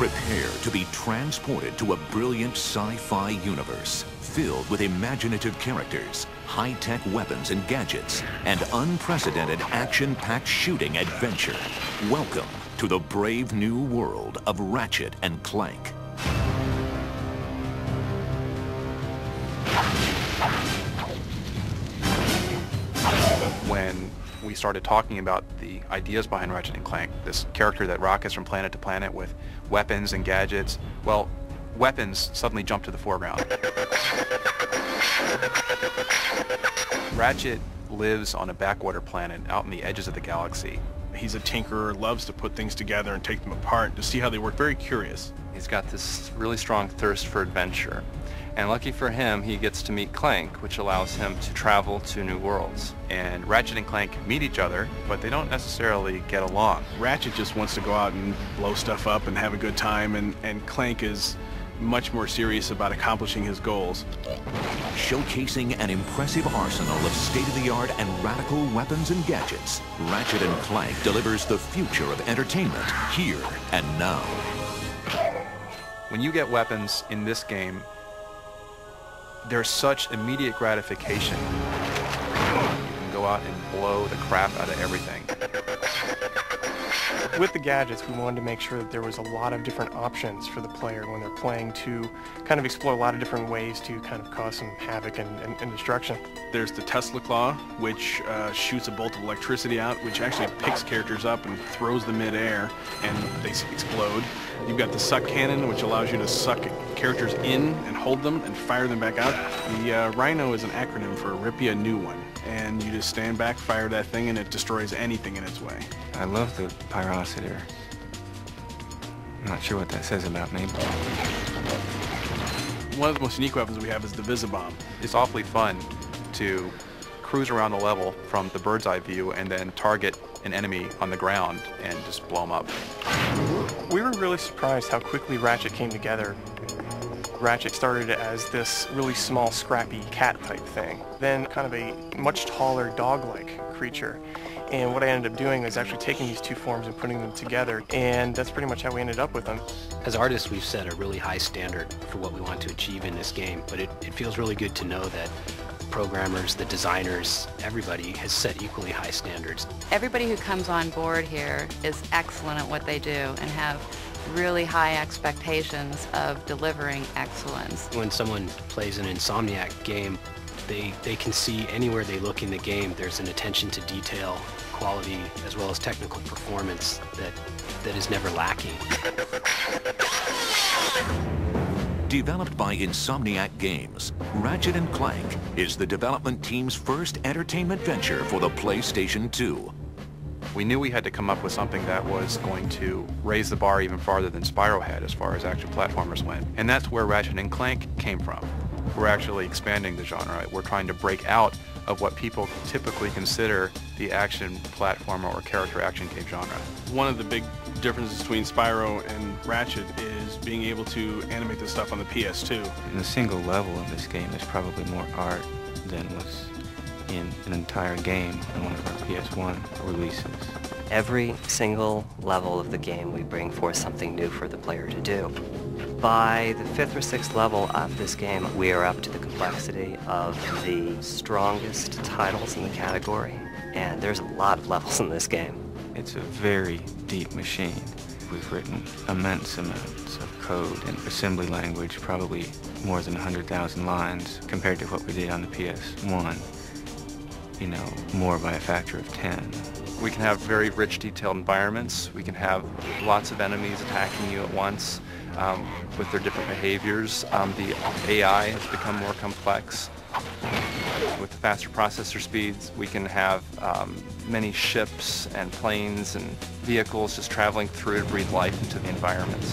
Prepare to be transported to a brilliant sci-fi universe filled with imaginative characters, high-tech weapons and gadgets, and unprecedented action-packed shooting adventure. Welcome to the brave new world of Ratchet and Clank. When we started talking about the ideas behind Ratchet and Clank, this character that rockets from planet to planet with weapons and gadgets, well, weapons suddenly jumped to the foreground. Ratchet lives on a backwater planet out in the edges of the galaxy. He's a tinkerer, loves to put things together and take them apart to see how they work, very curious. He's got this really strong thirst for adventure. And lucky for him, he gets to meet Clank, which allows him to travel to new worlds. And Ratchet and Clank meet each other, but they don't necessarily get along. Ratchet just wants to go out and blow stuff up and have a good time, and Clank is much more serious about accomplishing his goals. Showcasing an impressive arsenal of state-of-the-art and radical weapons and gadgets, Ratchet and Clank delivers the future of entertainment here and now. When you get weapons in this game, there's such immediate gratification. You can go out and blow the crap out of everything. With the gadgets, we wanted to make sure that there was a lot of different options for the player when they're playing to kind of explore a lot of different ways to kind of cause some havoc and destruction. There's the Tesla Claw, which shoots a bolt of electricity out, which actually picks characters up and throws them mid-air, and they explode. You've got the Suck Cannon, which allows you to suck characters in and hold them and fire them back out. The Rhino is an acronym for Rip Ya a New One, and you just stand back, fire that thing, and it destroys anything in its way. I love the pyrocitor. I'm not sure what that says about me. One of the most unique weapons we have is the Visibomb. It's awfully fun to cruise around the level from the bird's eye view and then target an enemy on the ground and just blow them up. We were really surprised how quickly Ratchet came together. Ratchet started as this really small, scrappy cat-type thing, then kind of a much taller dog-like creature. And what I ended up doing is actually taking these two forms and putting them together, and that's pretty much how we ended up with them. As artists, we've set a really high standard for what we want to achieve in this game, but it feels really good to know that programmers, the designers, everybody has set equally high standards. Everybody who comes on board here is excellent at what they do and have really high expectations of delivering excellence. When someone plays an Insomniac game, they can see anywhere they look in the game there's an attention to detail, quality, as well as technical performance that is never lacking. Developed by Insomniac Games, Ratchet and Clank is the development team's first entertainment venture for the PlayStation 2. We knew we had to come up with something that was going to raise the bar even farther than Spyro had as far as action platformers went. And that's where Ratchet and Clank came from. We're actually expanding the genre. We're trying to break out of what people typically consider the action platformer or character action game genre. One of the big differences between Spyro and Ratchet is being able to animate this stuff on the PS2. And a single level of this game is probably more art than was in an entire game on one of our PS1 releases. Every single level of the game we bring forth something new for the player to do. By the 5th or 6th level of this game, we are up to the complexity of the strongest titles in the category, and there's a lot of levels in this game. It's a very deep machine. We've written immense amounts of code in assembly language, probably more than 100,000 lines compared to what we did on the PS1. You know, more by a factor of 10. We can have very rich, detailed environments. We can have lots of enemies attacking you at once with their different behaviors. The AI has become more complex. With the faster processor speeds, we can have many ships and planes and vehicles just traveling through to breathe life into the environments.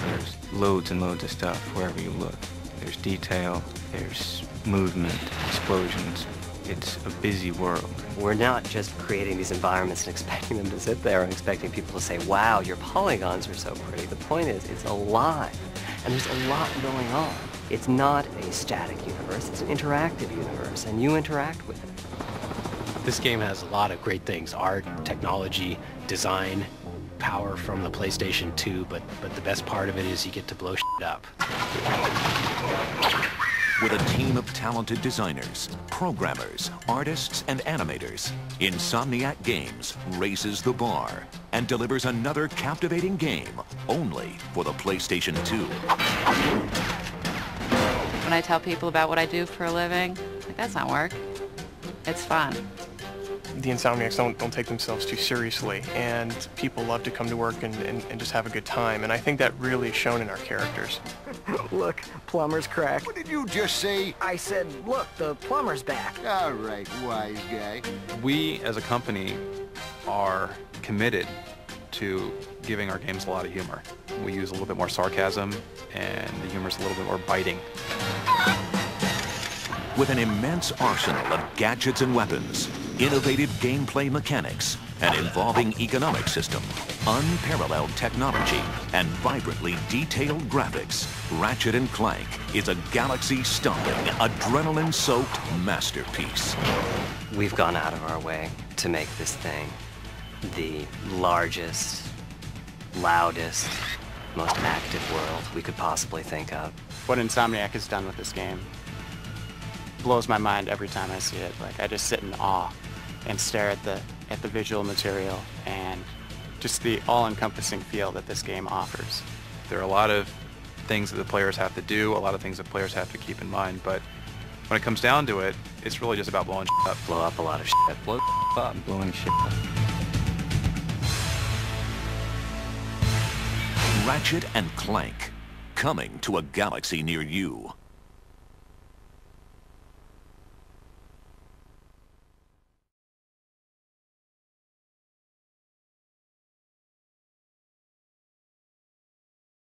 There's loads and loads of stuff wherever you look. There's detail, there's movement, explosions. It's a busy world. We're not just creating these environments and expecting them to sit there and expecting people to say, wow, your polygons are so pretty. The point is, it's alive, and there's a lot going on. It's not a static universe, it's an interactive universe, and you interact with it. This game has a lot of great things: art, technology, design, power from the PlayStation 2, but the best part of it is you get to blow shit up. With a team of talented designers, programmers, artists, and animators, Insomniac Games raises the bar and delivers another captivating game only for the PlayStation 2. When I tell people about what I do for a living, like, that's not work. It's fun. The Insomniacs don't take themselves too seriously, and people love to come to work and just have a good time, and I think that really is shown in our characters. Look, plumber's crack. What did you just say? I said, look, the plumber's back. All right, wise guy. We, as a company, are committed to giving our games a lot of humor. We use a little bit more sarcasm, and the humor's a little bit more biting. With an immense arsenal of gadgets and weapons, innovative gameplay mechanics, an evolving economic system, unparalleled technology, and vibrantly detailed graphics, Ratchet Clank is a galaxy-stomping, adrenaline-soaked masterpiece. We've gone out of our way to make this thing the largest, loudest, most active world we could possibly think of. What Insomniac has done with this game blows my mind every time I see it. Like, I just sit in awe and stare at the visual material and just the all-encompassing feel that this game offers. There are a lot of things that the players have to do, a lot of things that players have to keep in mind, but when it comes down to it, it's really just about blowing shit up. Blow up a lot of shit. Blow up, blowing shit up. Ratchet and Clank, coming to a galaxy near you.